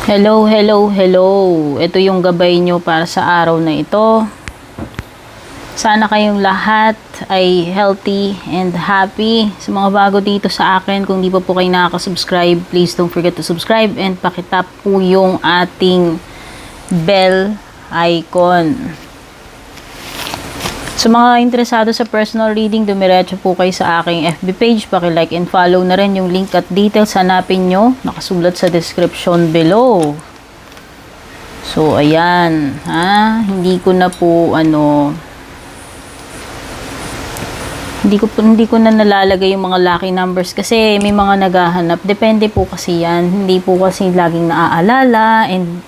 Hello, hello, hello. Ito yung gabay nyo para sa araw na ito. Sana kayong lahat ay healthy and happy. Sa mga bago dito sa akin, kung di pa po kayo nakaka-subscribe, please don't forget to subscribe and pakitap po yung ating bell icon. Sa mga interesado sa personal reading, dumiretso po kayo sa aking FB page. Paki-like and follow na rin yung link at details. Hanapin nyo. Nakasulat sa description below. So, ayan. Hindi ko na po, hindi ko na nalalagay yung mga lucky numbers kasi may mga naghahanap. Depende po kasi yan. Hindi po kasi laging naaalala and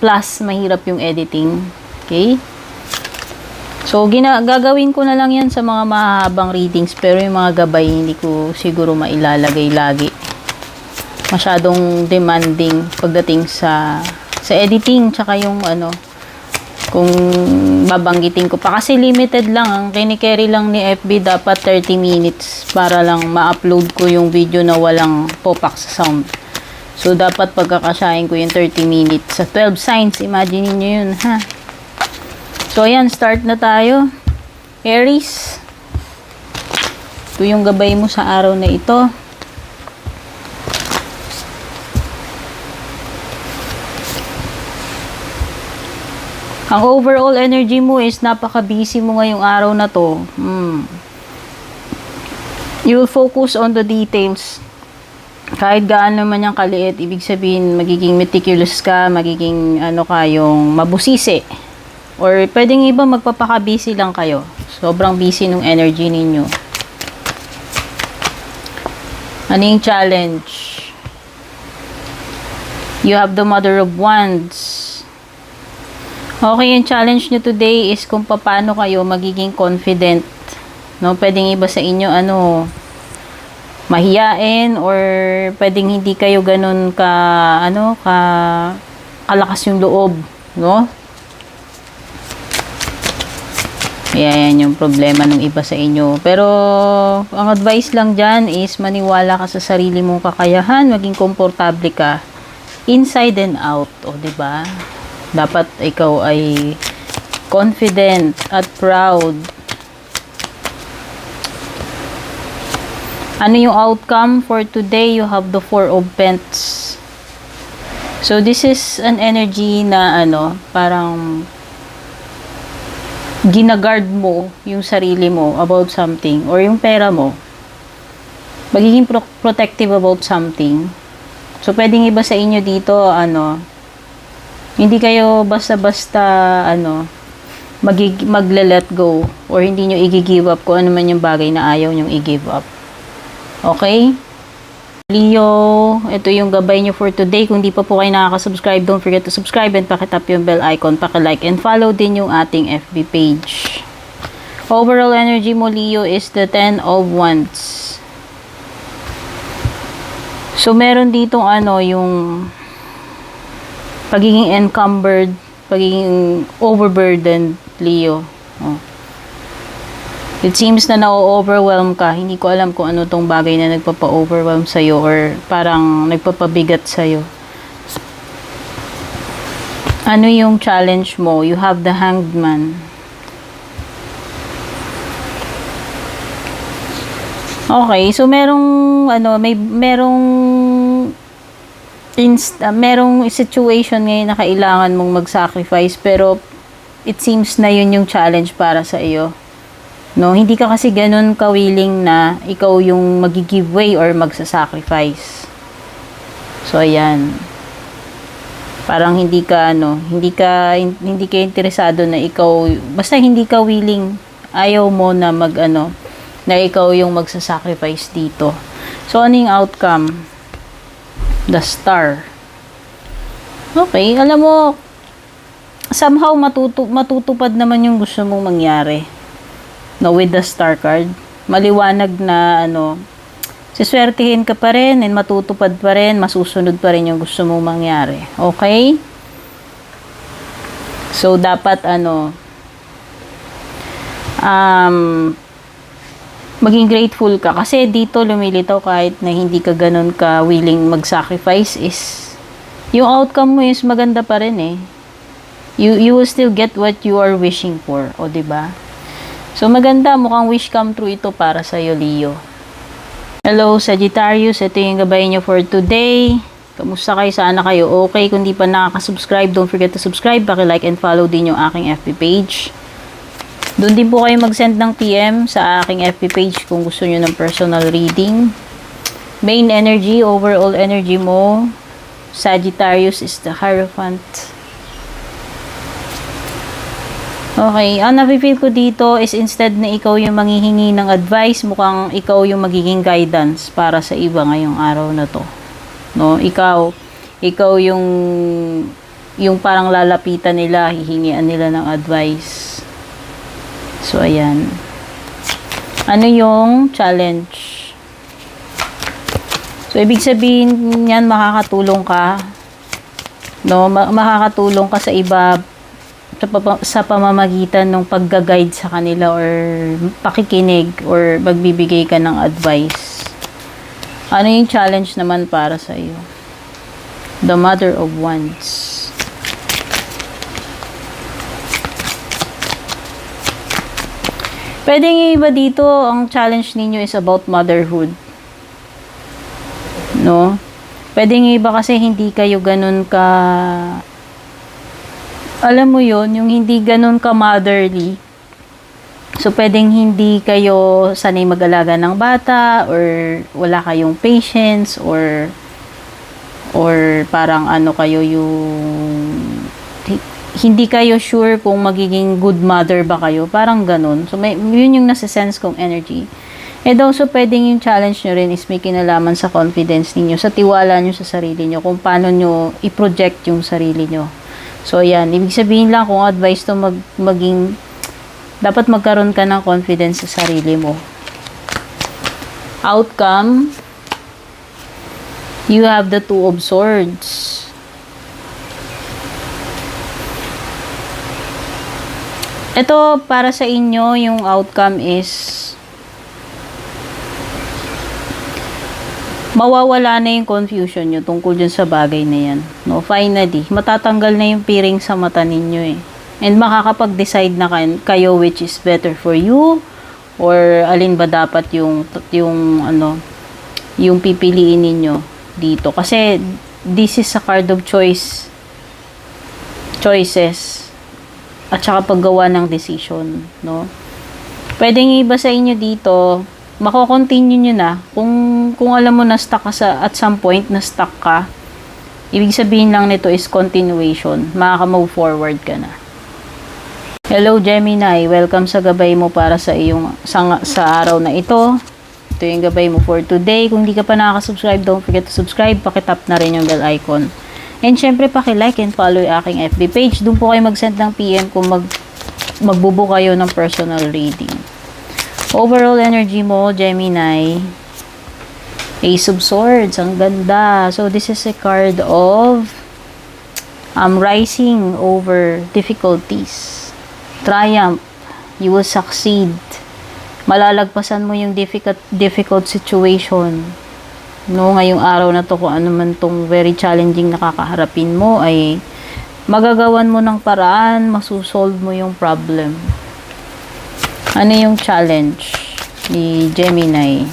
plus, mahirap yung editing. Okay? So, gagawin ko na lang yan sa mga mahabang readings, pero yung mga gabay, hindi ko siguro mailalagay lagi. Masyadong demanding pagdating sa editing, tsaka yung kung babanggitin ko pa. Kasi limited lang, ang kinikerry lang ni FB dapat 30 minutes para lang ma-upload ko yung video na walang popak sa sound. So, dapat pagkakasyahin ko yung 30 minutes sa 12 signs. Imagine niyo yun, ha? So, ayan, start na tayo. Aries. Ito yung gabay mo sa araw na ito. Ang overall energy mo is napaka-busy mo ngayong araw na to. You will focus on the details. Kahit gaano naman yung kaliit, ibig sabihin, magiging meticulous ka, magiging kayong mabusisi. Or pwedeng iba magpapaka-busy lang kayo. Sobrang busy nung energy ninyo. Ano yung challenge? You have the Mother of Wands. Okay, yung challenge nyo today is kung paano kayo magiging confident. No, pwedeng iba sa inyo mahiyain or pwedeng hindi kayo ganun kalakas yung loob, no? Ayan yung problema ng iba sa inyo. Pero, ang advice lang dyan is maniwala ka sa sarili mong kakayahan, maging komportable ka, inside and out. O, diba? Dapat ikaw ay confident at proud. Ano yung outcome for today? You have the Four of Pentacles. So, this is an energy na parang ginagard mo yung sarili mo about something or yung pera mo. Magiging protective about something. So, pwedeng iba sa inyo dito, hindi kayo basta-basta, magle-let go or hindi nyo i-give up kung ano man yung bagay na ayaw nyo i-give up. Okay? Leo, ito yung gabay nyo for today. Kung di pa po kayo nakaka-subscribe, don't forget to subscribe and pakitap yung bell icon, paki-like and follow din yung ating FB page. Overall energy mo, Leo, is the 10 of Wands. So, meron ditong yung pagiging encumbered, pagiging overburdened, Leo. It seems na na-overwhelm ka. Hindi ko alam kung ano tong bagay na nagpapa-overwhelm sa'yo or parang nagpapabigat sa'yo. Ano yung challenge mo? You have the Hanged Man. Okay, so merong situation ngayon na kailangan mong mag-sacrifice pero it seems na yun yung challenge para sa iyo. No, hindi ka kasi ganun ka-willing na ikaw yung mag-give way or magsa-sacrifice. So ayan. Parang hindi ka interesado na ikaw, basta hindi ka willing, ayaw mo na na ikaw yung magsa-sacrifice dito. So ano yung outcome? The Star. Okay, alam mo, somehow matutupad naman yung gusto mong mangyari. No, with the Star card, maliwanag na siswertihin ka pa rin and matutupad pa rin, masusunod pa rin yung gusto mong mangyari. Okay? So, dapat maging grateful ka kasi dito lumilitaw kahit na hindi ka ganun ka willing mag-sacrifice is yung outcome mo is maganda pa rin eh. You will still get what you are wishing for. O, diba? So, maganda. Mukhang wish come true ito para sa'yo, Leo. Hello, Sagittarius. Ito yung gabay nyo for today. Kamusta kayo? Sana kayo okay? Kung di pa nakaka-subscribe, don't forget to subscribe. Paki-like and follow din yung aking FB page. Doon din po kayo mag-send ng PM sa aking FB page kung gusto nyo ng personal reading. Main energy, overall energy mo, Sagittarius is the Hierophant. Okay, ang nafe-feel ko dito is instead na ikaw yung manghihingi ng advice, mukhang ikaw yung magiging guidance para sa iba ngayong araw na to. No, ikaw yung parang lalapitan nila, hihingian nila ng advice. So ayan. Ano yung challenge? So ibig sabihin niyan makakatulong ka, no, makakatulong ka sa iba sa pamamagitan ng pagga-guide sa kanila or pakikinig or magbibigay ka ng advice. Ano yung challenge naman para sa iyo? The Mother of Wands. Pwedeng iba dito, ang challenge ninyo is about motherhood. No? Pwedeng iba kasi hindi kayo ganun ka, alam mo yon, yung hindi ganun ka motherly. So, pwedeng hindi kayo sanay mag-alaga ng bata or wala kayong patience or parang ano kayo yung hindi kayo sure kung magiging good mother ba kayo. Parang ganun. So, yun yung nasa-sense kong energy. And also, pwedeng yung challenge nyo rin is may kinalaman sa confidence ninyo, sa tiwala nyo sa sarili nyo, kung paano nyo i-project yung sarili nyo. So, yan. Ibig sabihin lang kung advice to dapat magkaroon ka ng confidence sa sarili mo. Outcome, you have the Two of Swords. Ito, para sa inyo, yung outcome is mawawala na yung confusion nyo tungkol dyan sa bagay na yan. No, finally, matatanggal na yung piring sa mata ninyo eh. And makakapag-decide na kayo which is better for you or alin ba dapat yung pipiliin ninyo dito. Kasi this is a card of choices at saka paggawa ng decision, no? Pwedeng iba sa inyo dito, mako-continue nyo na. Kung alam mo na stuck ka at some point na stuck ka, ibig sabihin lang nito is continuation. Makaka-move forward ka na. Hello Gemini, welcome sa gabay mo para sa iyong sa araw na ito. Ito yung gabay mo for today. Kung di ka pa nakaka-subscribe, don't forget to subscribe. Pakitap na rin yung bell icon. And syempre, paki-like and follow yung aking FB page. Doon po kayo mag-send ng PM kung magbubo kayo ng personal reading. Overall energy mo, Gemini, Ace of Swords. Ang ganda. So, this is a card of rising over difficulties. Triumph. You will succeed. Malalagpasan mo yung difficult situation. No, ngayong araw na to, kung ano man tong very challenging na kakaharapin mo, ay magagawan mo ng paraan, masusolve mo yung problem. Ano yung challenge ni Gemini?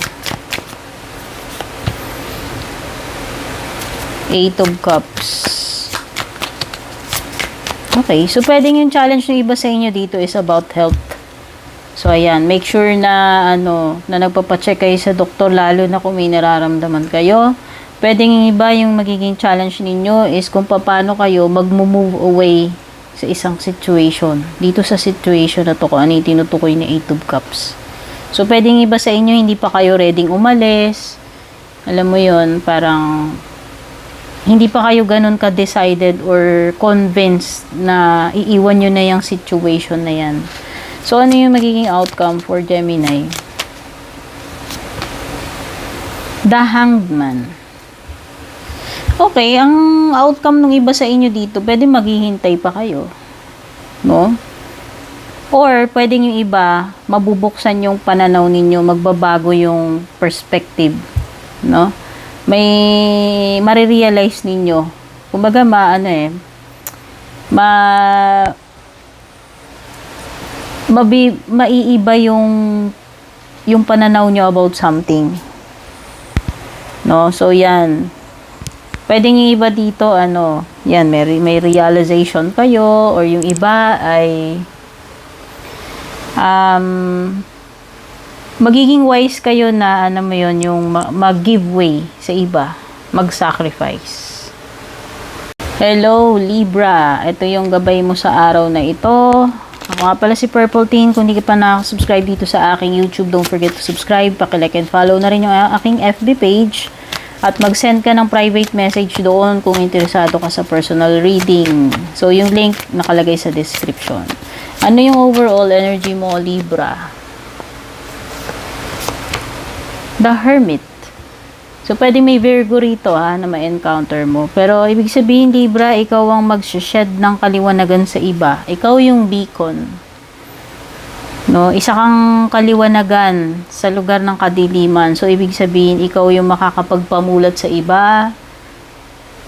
Eight of Cups. Okay, so pwedeng yung challenge ng iba sa inyo dito is about health. So, ayan, make sure na, na nagpapacheck kayo sa doktor, lalo na kung may nararamdaman kayo. Pwedeng iba yung magiging challenge ninyo is kung paano kayo mag-move away sa isang situation. Dito sa situation na to, kung ano yung tinutukoy na Eight of Cups. So, pwedeng iba sa inyo, hindi pa kayo ready umalis. Alam mo yon, parang hindi pa kayo ganun ka-decided or convinced na iiwan nyo na yung situation na yan. So, ano yung magiging outcome for Gemini? The Hanged Man. Okay, ang outcome ng iba sa inyo dito, pwede maghihintay pa kayo. No? Or, pwedeng yung iba, mabubuksan yung pananaw ninyo, magbabago yung perspective. No? May marirealize ninyo Kumbaga, maiiba yung pananaw nyo about something. No? So, yan. Pwedeng yung iba dito, yan, may realization kayo, or yung iba ay magiging wise kayo na, yung mag-give way sa iba, mag-sacrifice. Hello, Libra. Ito yung gabay mo sa araw na ito. Ako nga pala si Purple Teen. Kung hindi ka pa nakasubscribe dito sa aking YouTube, don't forget to subscribe. Paki-like and follow na rin yung aking FB page. At mag-send ka ng private message doon kung interesado ka sa personal reading. So, yung link nakalagay sa description. Ano yung overall energy mo, Libra? The Hermit. So, pwede may Virgo rito na ma-encounter mo. Pero, ibig sabihin, Libra, ikaw ang mag-shed ng kaliwanagan sa iba. Ikaw yung beacon. No? Isa kang kaliwanagan sa lugar ng kadiliman. So, ibig sabihin, ikaw yung makakapagpamulat sa iba.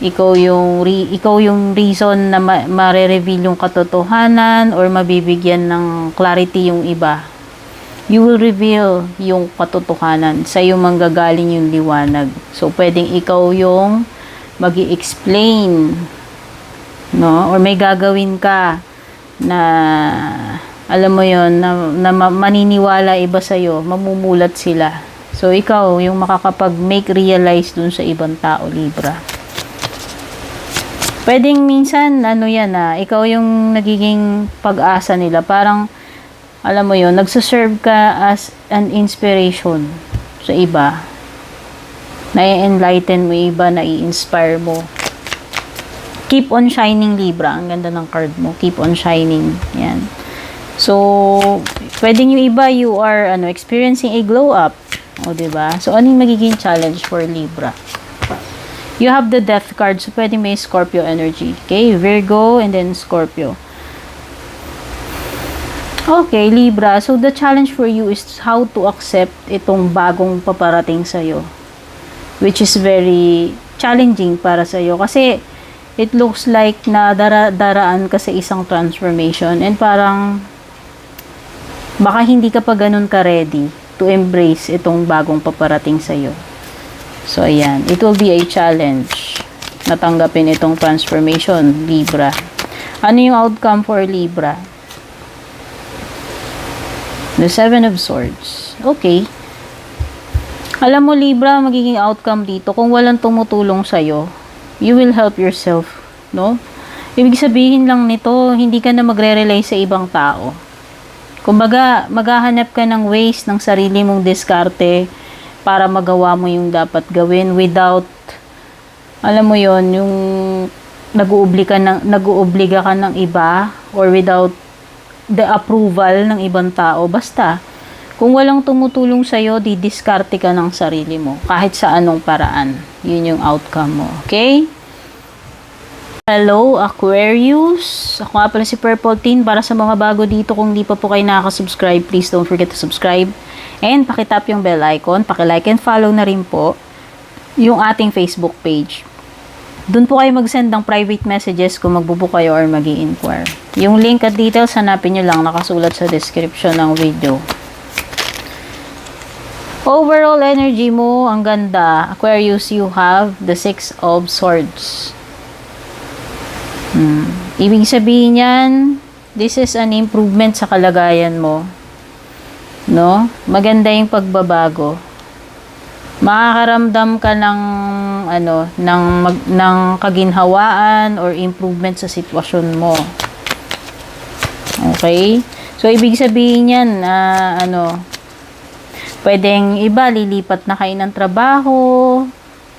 Ikaw yung reason na mare-reveal yung katotohanan or mabibigyan ng clarity yung iba. You will reveal yung katotohanan. Sa'yo manggagaling yung liwanag. So, pwedeng ikaw yung magi-explain, no? Or may gagawin ka na, alam mo yon, na maniniwala iba sa'yo, mamumulat sila. So, ikaw yung makakapag-make realize dun sa ibang tao, Libra. Pwedeng minsan, ikaw yung nagiging pag-asa nila. Parang, alam mo yon, nagsaserve ka as an inspiration sa iba. Na-enlighten mo iba, na-i-inspire mo. Keep on shining, Libra. Ang ganda ng card mo. Keep on shining. Yan. So, pwedeng yung iba, you are experiencing a glow up. O, diba? So, ano yung magiging challenge for Libra? You have the Death card, so pwede may Scorpio energy. Okay, Virgo and then Scorpio. Okay, Libra. So, the challenge for you is how to accept itong bagong paparating sa'yo. Which is very challenging para sa'yo. Kasi, it looks like na daraan ka sa isang transformation. And parang, baka hindi ka pa ganun ka-ready to embrace itong bagong paparating sa'yo. So, ayan. It will be a challenge na tanggapin itong transformation, Libra. Ano yung outcome for Libra? The Seven of Swords. Okay. Alam mo, Libra, magiging outcome dito, kung walang tumutulong sa'yo, you will help yourself, no? Ibig sabihin lang nito, hindi ka na magre-rely sa ibang tao. Kumbaga, maghahanap ka ng ways ng sarili mong diskarte para magawa mo yung dapat gawin without, alam mo yon, yung nag-uubliga ka ng iba or without the approval ng ibang tao. Basta, kung walang tumutulong sa'yo, didiskarte ka ng sarili mo kahit sa anong paraan. Yun yung outcome mo. Okay? Hello, Aquarius. Ako nga pala si Purple Teen. Para sa mga bago dito, kung di pa po kayo nakaka-subscribe, please don't forget to subscribe. And pakitap yung bell icon, pakilike and follow na rin po yung ating Facebook page. Doon po kayo mag-send ng private messages kung magbubook kayo or mag-i-inquire. Yung link at details, hanapin nyo lang, nakasulat sa description ng video. Overall energy mo, ang ganda. Aquarius, you have the Six of Swords. Ibig sabihin yan, this is an improvement sa kalagayan mo. No? Maganda yung pagbabago. Makakaramdam ka ng kaginhawaan or improvement sa sitwasyon mo. Okay? So, ibig sabihin yan, pwedeng iba, lilipat na kayo ng trabaho,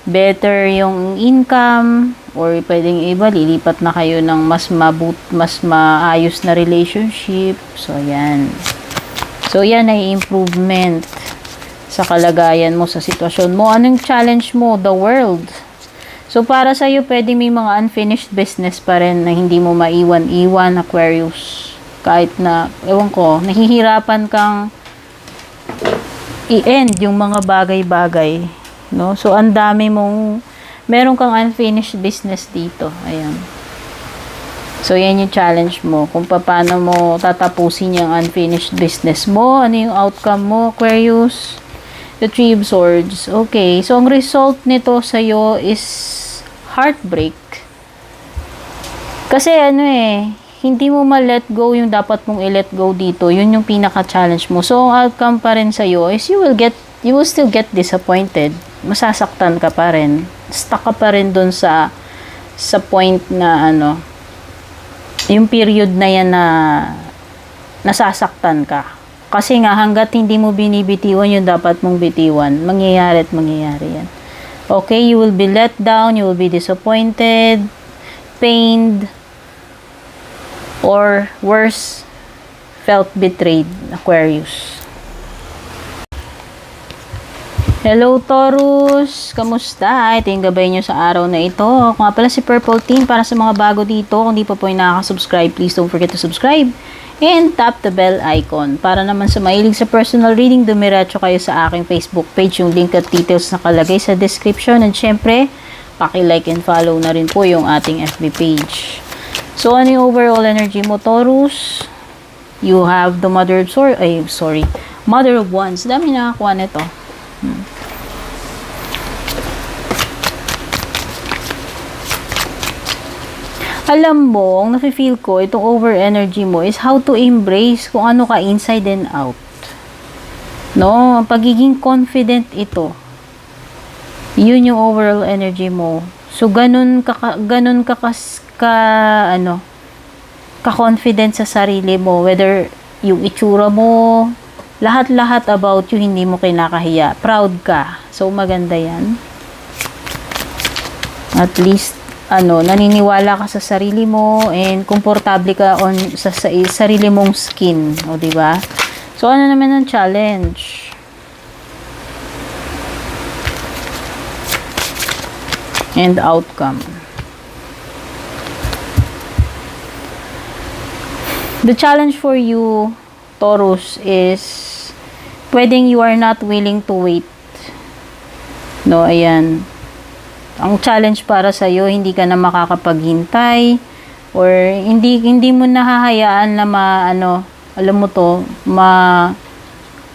better yung income, or pwedeng iba, lilipat na kayo ng mas maayos na relationship. So, yan. So, yan ay improvement sa kalagayan mo, sa sitwasyon mo. Anong challenge mo? The world. So, para sa'yo, pwede may mga unfinished business pa rin na hindi mo maiwan-iwan, Aquarius. Kahit na, ewan ko, nahihirapan kang i-end yung mga bagay-bagay. No? So, ang dami mong Meron kang unfinished business dito. Ayan. So, yan yung challenge mo. Kung paano mo tatapusin yung unfinished business mo. Ano yung outcome mo, Aquarius? The Three of Swords. Okay. So, ang result nito sa'yo is heartbreak. Kasi hindi mo ma-let go yung dapat mong i-let go dito. Yun yung pinaka-challenge mo. So, ang outcome pa rin sa'yo is you will still get disappointed. Masasaktan ka pa rin. Stuck ka pa rin dun sa point na yung period na yan na nasasaktan ka. Kasi nga, hanggat hindi mo binibitiwan yung dapat mong bitiwan, mangyayari at mangyayari yan. Okay, you will be let down, you will be disappointed, pained, or worse, felt betrayed, Aquarius. Hello, Taurus! Kamusta? Ito yung gabay nyo sa araw na ito. Ako nga pala si Purple Team para sa mga bago dito. Kung di pa po yung nakaka-subscribe, please don't forget to subscribe. And tap the bell icon. Para naman sa mahilig sa personal reading, dumiretso kayo sa aking Facebook page. Yung link at details nakalagay sa description. And syempre, paki-like and follow na rin po yung ating FB page. So, ano yung overall energy mo, Taurus? You have the Mother of Swords. Mother of Wands. Dami nakakuha nito. Alam mo, ang nafe-feel ko, itong over energy mo is how to embrace kung ano ka inside and out. No? Pagiging confident ito. Yun yung overall energy mo. So, ganun ka-confident sa sarili mo. Whether yung itsura mo, lahat-lahat about you, hindi mo kinakahiya. Proud ka. So, maganda yan. At least, naniniwala ka sa sarili mo and komportable ka sa sarili mong skin. O, diba? So, ano naman ang challenge? And outcome. The challenge for you, Taurus, is pwedeng you are not willing to wait. No, ayan. Ang challenge para sa iyo, hindi ka na makakapaghintay or hindi mo nahahayaan na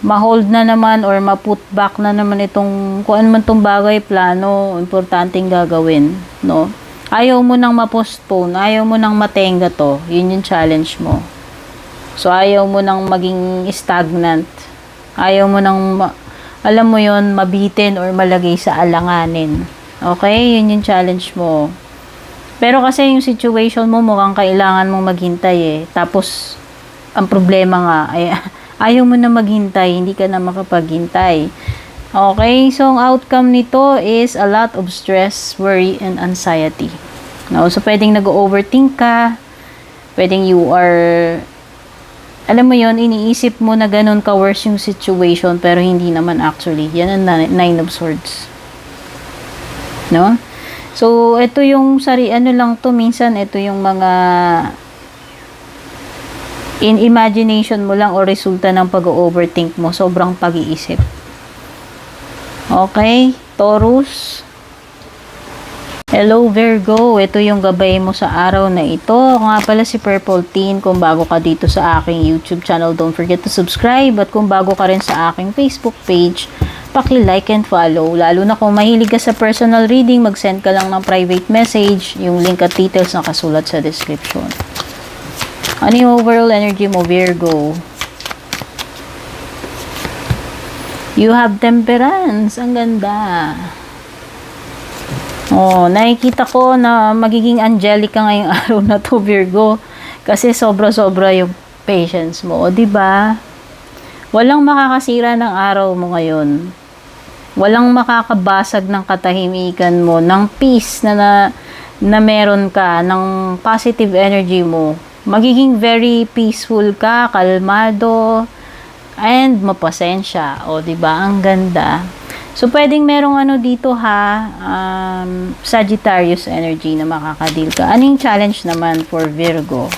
ma-hold na naman or ma-put back na naman itong kung ano man tong bagay, plano, importanteng gagawin, no? Ayaw mo nang ma-postpone, ayaw mo nang matenga to. Yun yung challenge mo. So, ayaw mo nang maging stagnant. Ayaw mo nang, alam mo yon, mabitin or malagay sa alanganin. Okay? Yun yung challenge mo. Pero kasi yung situation mo, mukhang kailangan mong maghintay Tapos, ang problema nga, ay ayaw mo na maghintay, hindi ka na makapaghintay. Okay? So, ang outcome nito is a lot of stress, worry, and anxiety. No? So, pwedeng nag-overthink ka. Pwedeng you are, alam mo yon, iniisip mo na ganun ka-worse yung situation, pero hindi naman actually. Yan ang Nine of Swords. No? So, ito yung minsan ito yung mga in imagination mo lang o resulta ng pag-overthink mo, sobrang pag-iisip. Okay, Taurus. Hello, Virgo. Ito yung gabay mo sa araw na ito. Ako nga pala si Purple Teen. Kung bago ka dito sa aking YouTube channel, don't forget to subscribe. At kung bago ka rin sa aking Facebook page, paki-like and follow. Lalo na kung mahilig ka sa personal reading, mag-send ka lang ng private message. Yung link at details nakasulat sa description. Ano yung overall energy mo, Virgo? You have Temperance. Ang ganda. Oh, nakikita ko na magiging angelic ka ngayong araw na to, Virgo. Kasi sobra-sobra yung patience mo. O, diba? Walang makakasira ng araw mo ngayon. Walang makakabasag ng katahimikan mo, ng peace na meron ka, ng positive energy mo. Magiging very peaceful ka, kalmado, and mapasensya. O, diba? Ang ganda. So, pwedeng merong dito Sagittarius energy na makakadil ka. Anong challenge naman for Virgo?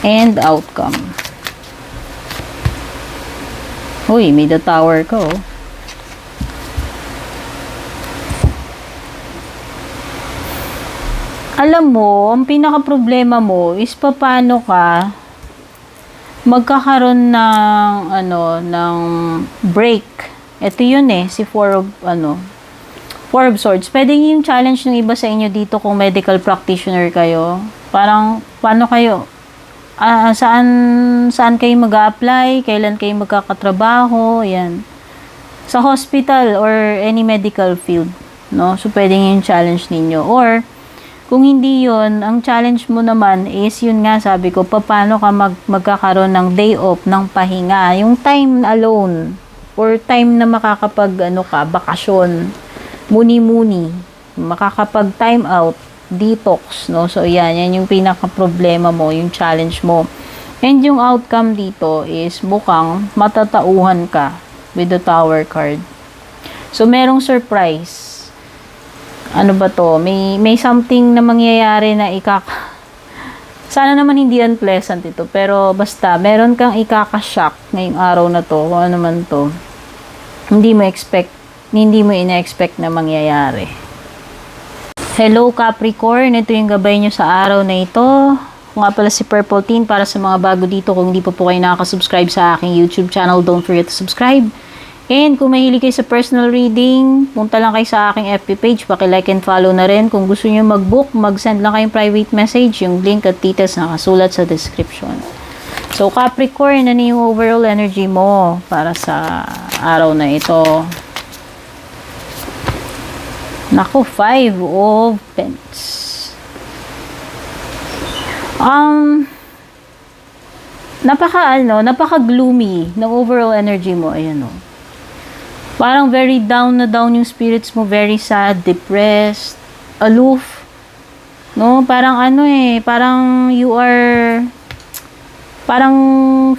And outcome. Uy, may the tower ka, oh. Alam mo, ang pinaka-problema mo is paano ka magkakaroon ng, ng break. Ito yun eh, si Four of Swords. Pwede yung challenge ng iba sa inyo dito kung medical practitioner kayo. Parang, paano kayo? Saan kayo mag-a-apply? Kailan kayo magkakatrabaho? Yan. Sa hospital or any medical field. No? So, pwede yung challenge ninyo. Or, kung hindi yun, ang challenge mo naman is, yun nga sabi ko, paano ka magkakaroon ng day off, ng pahinga. Yung time alone. Or time na makakapag, bakasyon. Muni-muni. Makakapag time out. Detox, no? So, yan yung pinaka-problema mo, yung challenge mo. And yung outcome dito is mukhang matatauhan ka with the Tower card. So, merong surprise. Ano ba to? May something na mangyayari na sana naman hindi unpleasant ito, pero basta, meron kang ikaka-shock ngayong araw na to, kung ano man to. Hindi mo ina-expect na mangyayari. Hello Capricorn, ito yung gabay nyo sa araw na ito. Kung nga pala si Purple Teen, para sa mga bago dito, kung hindi pa po kayo nakaka-subscribe sa aking YouTube channel, don't forget to subscribe. And kung mahilig kayo sa personal reading, punta lang kayo sa aking FB page, paki-like and follow na rin. Kung gusto nyo mag-book, mag-send lang kayong private message, yung link at details nakasulat sa description. So Capricorn, ano yung overall energy mo para sa araw na ito? Naku, 5 of Pence. Napaka-gloomy ng overall energy mo. Ayan, oh. Parang very down na down yung spirits mo, very sad, depressed, aloof. No? Parang parang parang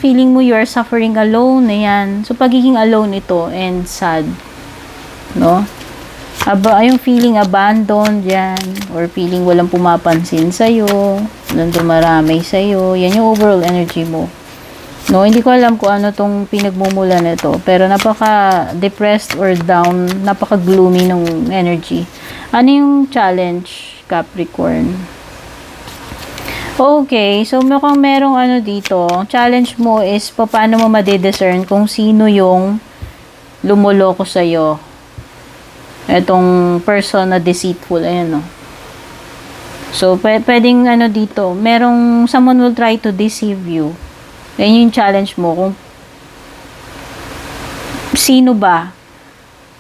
feeling mo you are suffering alone. Ayan. So, pagiging alone ito and sad. No? Yung feeling abandoned yan, or feeling walang pumapansin sa'yo, walang dumarami sa'yo, yan yung overall energy mo. No, hindi ko alam kung ano tong pinagmumula nito, pero napaka-depressed or down, napaka-gloomy ng energy. Ano yung challenge, Capricorn? Okay, so mukhang merong dito. Challenge mo is paano mo madidiscern kung sino yung lumoloko sa'yo. Etong person na deceitful, ayan, no. So, pwedeng dito, merong someone will try to deceive you. Yan yung challenge mo, kung sino ba,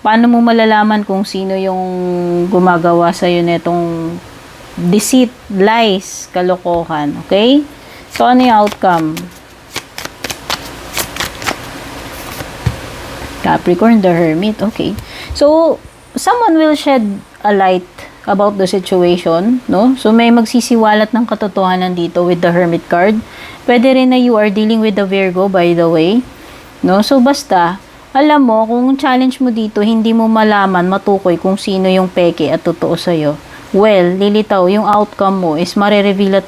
paano mo malalaman kung sino yung gumagawa sa'yo netong deceit, lies, kalokohan, okay? So, ano yung outcome? Capricorn, the Hermit, okay. So, someone will shed a light about the situation, no? So, may magsisiwalat ng katotohanan dito with the Hermit card. Pwede rin na you are dealing with the Virgo, by the way. No? So, basta, alam mo, kung challenge mo dito, hindi mo malaman, matukoy kung sino yung peke at totoo sa'yo. Well, lilitaw, yung outcome mo is marereveal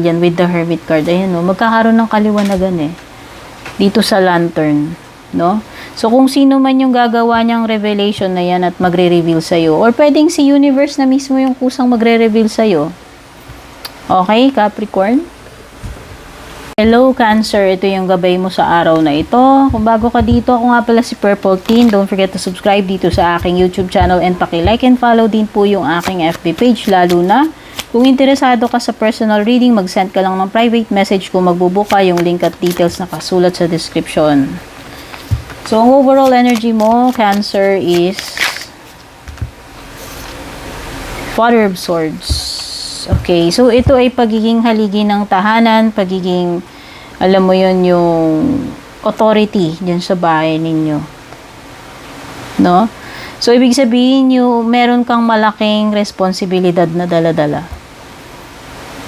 yan with the Hermit card. Ayan, no? Magkakaroon ng kaliwanagan dito sa Lantern. No? So, kung sino man yung gagawa niyang revelation na yan at magre-reveal sa'yo, or pwedeng si Universe na mismo yung kusang magre-reveal sa'yo. Okay, Capricorn? Hello, Cancer. Ito yung gabay mo sa araw na ito. Kung bago ka dito, ako nga pala si Purple Teen. Don't forget to subscribe dito sa aking YouTube channel and paki-like and follow din po yung aking FB page. Lalo na, kung interesado ka sa personal reading, mag-send ka lang ng private message kung magbubuka yung link at details nakasulat sa description. So, ang overall energy mo, Cancer, is Father of Swords. Okay, so ito ay pagiging haligi ng tahanan, pagiging, alam mo yun, yung authority dyan sa bahay ninyo. No? So, ibig sabihin meron kang malaking responsibilidad na dala-dala.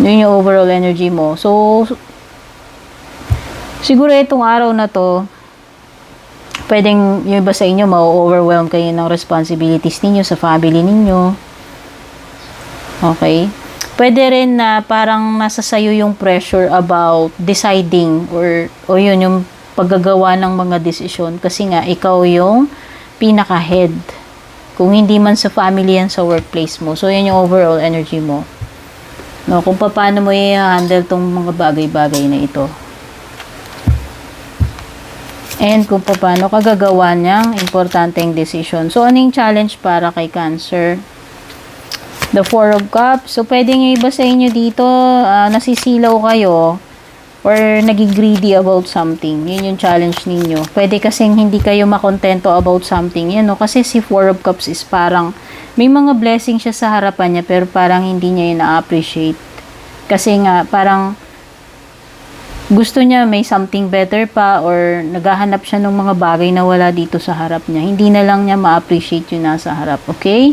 Yun yung overall energy mo. So, siguro itong araw na to, pwedeng yung iba sa inyo, ma-overwhelm kayo ng responsibilities ninyo sa family ninyo. Okay? Pwede rin na parang nasa sayo yung pressure about deciding or yun, yung paggagawa ng mga desisyon kasi nga ikaw yung pinaka-head. Kung hindi man sa family yan, sa workplace mo. So, yan yung overall energy mo. No, kung paano mo i-handle tong mga bagay-bagay na ito. And kung paano ka gagawa niyang importanteng decision. So, ano yung challenge para kay Cancer? The Four of Cups. So, pwedeng yung iba sa inyo dito, nasisilaw kayo or naging greedy about something. Yun yung challenge ninyo. Pwede kasing hindi kayo makontento about something. Yan, no? Kasi si Four of Cups is parang may mga blessing siya sa harapan niya pero parang hindi niya yun na-appreciate. Kasi nga, parang gusto niya may something better pa or naghahanap siya ng mga bagay na wala dito sa harap niya. Hindi na lang niya ma-appreciate yung nasa harap. Okay?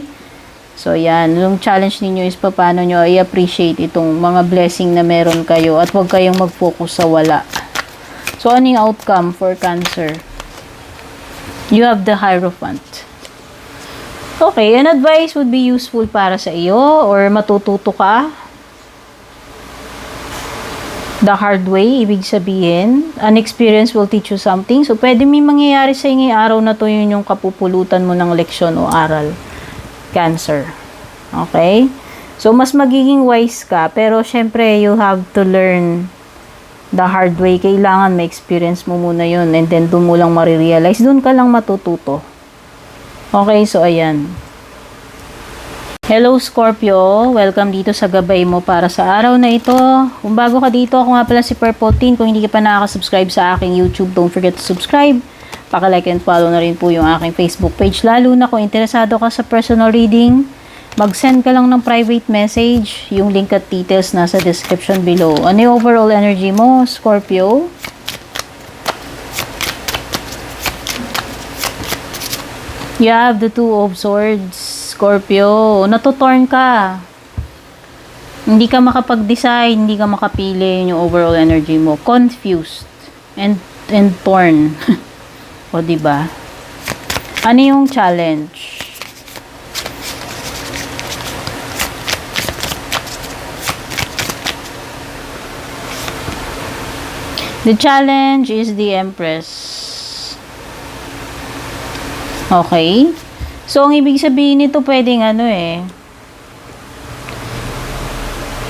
So, yan. Yung challenge ninyo is paano nyo i-appreciate itong mga blessing na meron kayo at huwag kayong mag-focus sa wala. So, ano yung outcome for Cancer? You have the Hierophant. Okay, an advice would be useful para sa iyo or matututo ka the hard way, ibig sabihin, an experience will teach you something. So, pwede may mangyayari sa inyo araw na to, yun yung kapupulutan mo ng leksyon o aral. Cancer. Okay? So, mas magiging wise ka, pero syempre, you have to learn the hard way. Kailangan may experience mo muna yun, and then doon mo lang marirealize, doon ka lang matututo. Okay, so ayan. Hello Scorpio, welcome dito sa gabay mo para sa araw na ito. Kung bago ka dito, ako nga pala si Purple Teen. Kung hindi ka pa nakaka-subscribe sa aking YouTube, don't forget to subscribe. Paka-like and follow na rin po yung aking Facebook page. Lalo na kung interesado ka sa personal reading, mag-send ka lang ng private message. Yung link at details nasa description below. Ano yung overall energy mo, Scorpio? You have the Two of Swords. Scorpio, natutorn ka. Hindi ka makapag-decide, hindi ka makapili yung overall energy mo. Confused and torn. O, diba? Ano yung challenge? The challenge is the Empress. Okay? So, ang ibig sabihin nito, pwedeng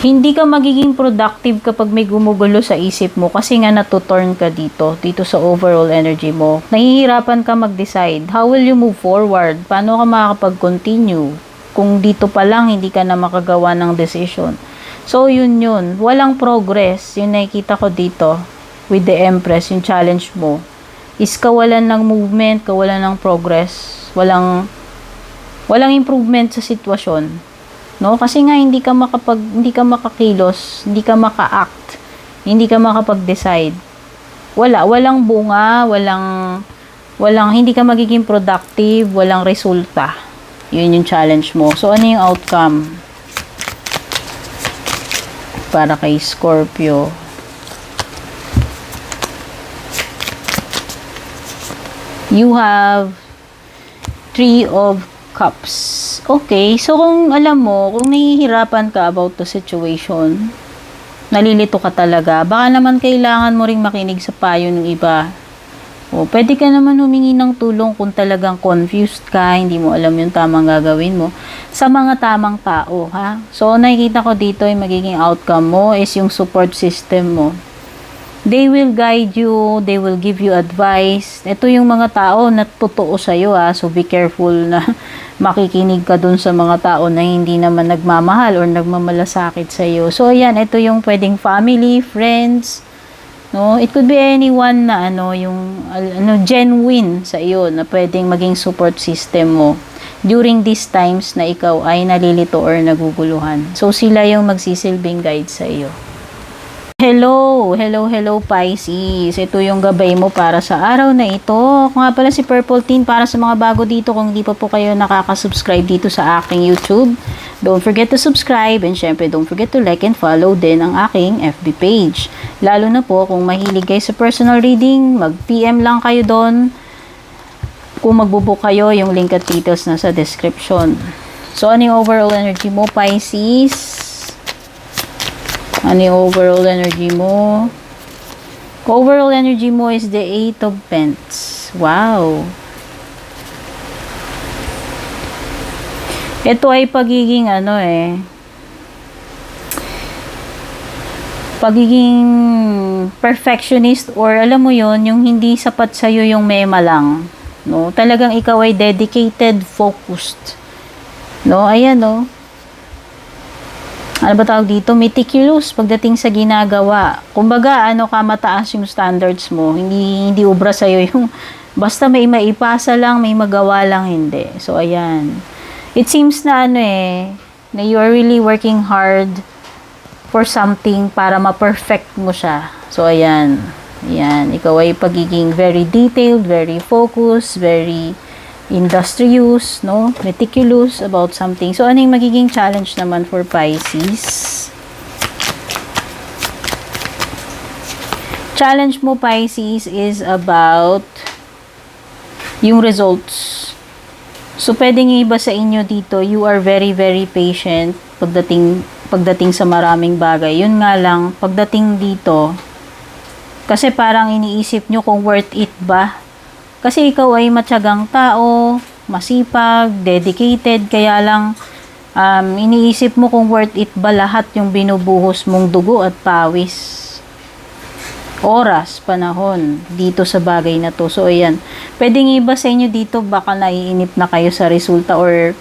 hindi ka magiging productive kapag may gumugulo sa isip mo kasi nga natuturn ka dito sa overall energy mo. Nahihirapan ka mag-decide. How will you move forward? Paano ka makakapag-continue? Kung dito pa lang, hindi ka na makagawa ng decision. So, yun. Walang progress. Yung nakikita ko dito with the Empress, yung challenge mo, is kawalan ng movement, kawalan ng progress, walang improvement sa sitwasyon. No? Kasi nga hindi ka makakilos, hindi ka maka-act, hindi ka makapag-decide. Walang bunga, hindi ka magiging productive, walang resulta. Yun yung challenge mo. So, ano yung outcome para kay Scorpio? You have Three of Cups. Okay, so kung alam mo, kung nahihirapan ka about the situation, nalilito ka talaga, baka naman kailangan mo ring makinig sa payo ng iba. O, pwede ka naman humingi ng tulong kung talagang confused ka, hindi mo alam yung tamang gagawin mo, sa mga tamang tao, ha? So, nakikita ko dito, yung magiging outcome mo is yung support system mo. They will guide you, they will give you advice. Ito yung mga tao na totoo sa'yo, ha? So, be careful na makikinig ka dun sa mga tao na hindi naman nagmamahal or nagmamalasakit sa'yo. So, ayan, ito yung pwedeng family, friends, no? It could be anyone na genuine sa iyo na pwedeng maging support system mo during these times na ikaw ay nalilito or naguguluhan. So, sila yung magsisilbing guide sa iyo. Hello Pisces. Ito yung gabay mo para sa araw na ito. Ako nga pala si Purple Teen. Para sa mga bago dito, kung hindi pa po kayo nakaka-subscribe dito sa aking YouTube, don't forget to subscribe and syempre don't forget to like and follow din ang aking FB page. Lalo na po kung mahilig kayo sa personal reading, mag-PM lang kayo doon. Kung magbubook kayo, yung link at details na sa description. So, ano yung overall energy mo, Pisces? Ano yung overall energy mo? Overall energy mo is the 8 of Pentacles. Wow. Ito ay pagiging pagiging perfectionist, or alam mo yon, yung hindi sapat sa'yo yung mema lang. No? Talagang ikaw ay dedicated, focused. No? Ayan, no? Ano ba tawag dito? Meticulous pagdating sa ginagawa. Kumbaga, mataas yung standards mo. Hindi ubra sa'yo yung basta may maipasa lang, may magawa lang, hindi. So, ayan. It seems na na you are really working hard for something para ma-perfect mo siya. So, ayan. Ayan. Ikaw ay pagiging very detailed, very focused, very industrious, no? Meticulous about something. So, ano yung magiging challenge naman for Pisces? Challenge mo, Pisces, is about yung results. So, pwedeng iba sa inyo dito, you are very, very patient pagdating sa maraming bagay. Yun nga lang, pagdating dito, kasi parang iniisip nyo kung worth it ba. Kasi ikaw ay matyagang tao, masipag, dedicated, kaya lang iniisip mo kung worth it ba lahat yung binubuhos mong dugo at pawis. Oras, panahon, dito sa bagay na to. So, ayan. Pwedeng iba sa inyo dito, baka naiinip na kayo sa resulta, or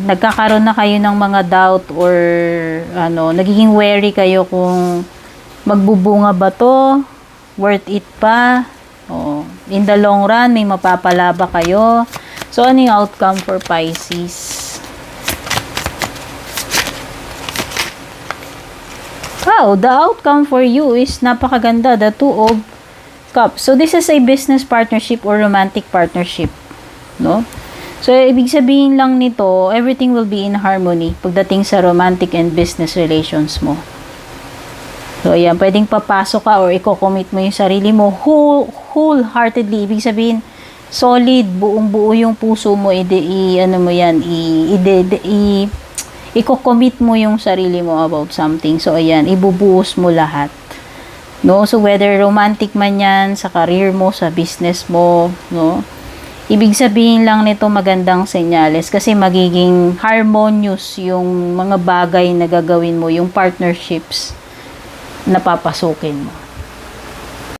nagkakaroon na kayo ng mga doubt, or nagiging wary kayo kung magbubunga ba to, worth it pa. In the long run, may mapapala ba kayo? So, ano yung outcome for Pisces? Wow, the outcome for you is napakaganda, the 2 of Cups. So, this is a business partnership or romantic partnership. No? So, ibig sabihin lang nito, everything will be in harmony pagdating sa romantic and business relations mo. So, ayan, pwedeng papasok ka or i-commit mo yung sarili mo wholeheartedly. Ibig sabihin, solid, buong-buo yung puso mo, i-commit mo yung sarili mo about something. So, ayan, ibubuhos mo lahat. No? So, whether romantic man yan, sa career mo, sa business mo, no? Ibig sabihin lang nito magandang senyales kasi magiging harmonious yung mga bagay na gagawin mo, yung partnerships na papasukin mo.